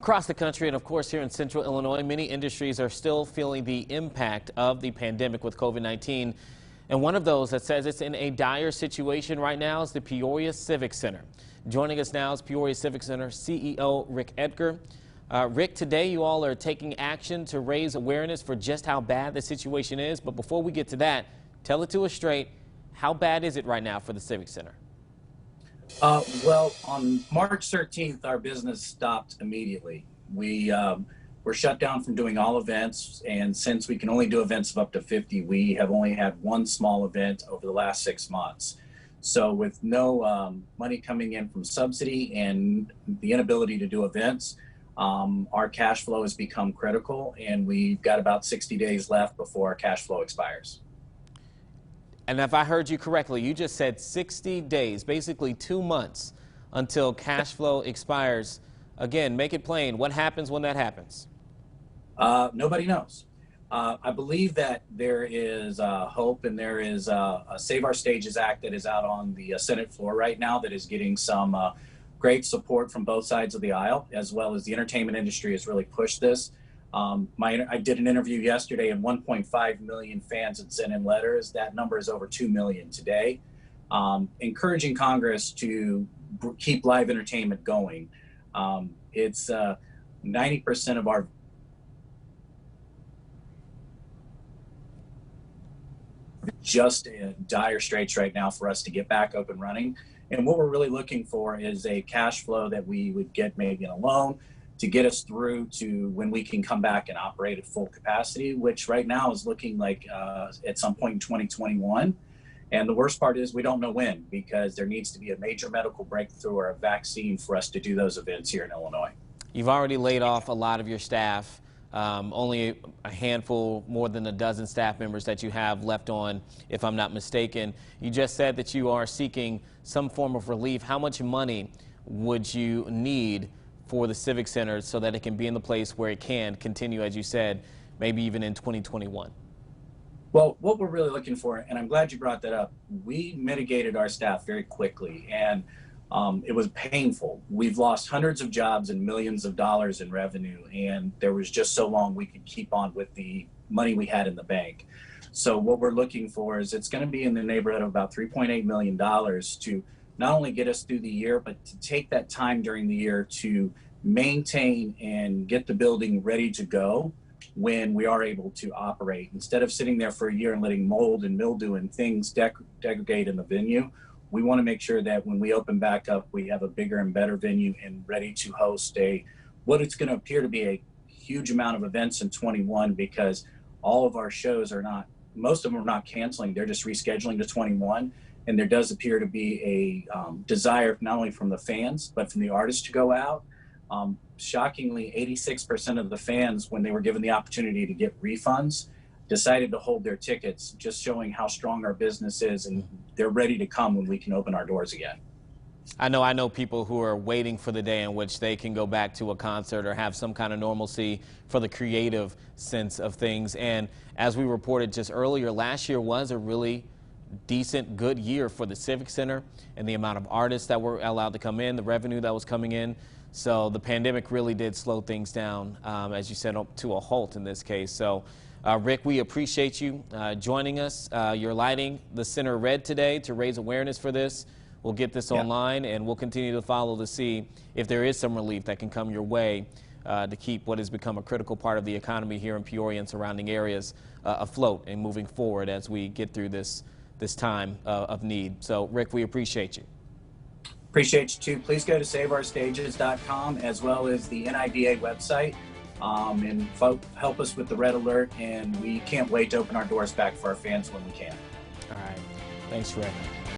Across the country and of course here in central Illinois, many industries are still feeling the impact of the pandemic with COVID-19. And one of those that says it's in a dire situation right now is the Peoria Civic Center. Joining us now is Peoria Civic Center CEO Rick Edgar. Rick, today you all are taking action to raise awareness for just how bad the situation is. But before we get to that, tell it to us straight. How bad is it right now for the Civic Center? Well, on March 13th, our business stopped immediately. We were shut down from doing all events, and since we can only do events of up to 50, we have only had one small event over the last 6 months. So with no money coming in from subsidy and the inability to do events, our cash flow has become critical, and we've got about 60 days left before our cash flow expires. And if I heard you correctly, you just said 60 days, basically 2 months until cash flow expires. Again, make it plain. What happens when that happens? Nobody knows. I believe that there is hope, and there is a Save Our Stages Act that is out on the Senate floor right now that is getting some great support from both sides of the aisle, as well as the entertainment industry has really pushed this. I did an interview yesterday, and 1.5 million fans had sent in letters. That number is over 2 million today, encouraging Congress to keep live entertainment going. It's 90% of our just in dire straits right now for us to get back up and running. And what we're really looking for is a cash flow that we would get maybe in a loan to get us through to when we can come back and operate at full capacity, which right now is looking like at some point in 2021. And the worst part is we don't know when, because there needs to be a major medical breakthrough or a vaccine for us to do those events here in Illinois. You've already laid off a lot of your staff. Only a handful, more than a dozen staff members that you have left on, if I'm not mistaken. You just said that you are seeking some form of relief. How much money would you need for the Civic Center so that it can be in the place where it can continue, as you said, maybe even in 2021? Well, what we're really looking for, and I'm glad you brought that up, we mitigated our staff very quickly, and it was painful. We've lost hundreds of jobs and millions of dollars in revenue, and there was just so long we could keep on with the money we had in the bank. So what we're looking for is it's going to be in the neighborhood of about $3.8 million to not only get us through the year, but to take that time during the year to maintain and get the building ready to go when we are able to operate. Instead of sitting there for a year and letting mold and mildew and things degrade in the venue, we want to make sure that when we open back up, we have a bigger and better venue and ready to host what it's going to appear to be a huge amount of events in 21, because all of our shows are not, most of them are not canceling, they're just rescheduling to 21. And there does appear to be a desire not only from the fans, but from the artists to go out. Shockingly, 86% of the fans, when they were given the opportunity to get refunds, decided to hold their tickets, just showing how strong our business is, and they're ready to come when we can open our doors again. I know people who are waiting for the day in which they can go back to a concert or have some kind of normalcy for the creative sense of things. And as we reported just earlier, last year was a really decent, good year for the Civic Center and the amount of artists that were allowed to come in, the revenue that was coming in. So the pandemic really did slow things down, as you said, to a halt in this case. So Rick, we appreciate you joining us. You're lighting the center red today to raise awareness for this. We'll get this online, and we'll continue to follow to see if there is some relief that can come your way to keep what has become a critical part of the economy here in Peoria and surrounding areas afloat and moving forward as we get through this time of need. So, Rick, we appreciate you. Appreciate you too. Please go to saveourstages.com as well as the NIDA website and help us with the red alert. And we can't wait to open our doors back for our fans when we can. All right. Thanks, Rick.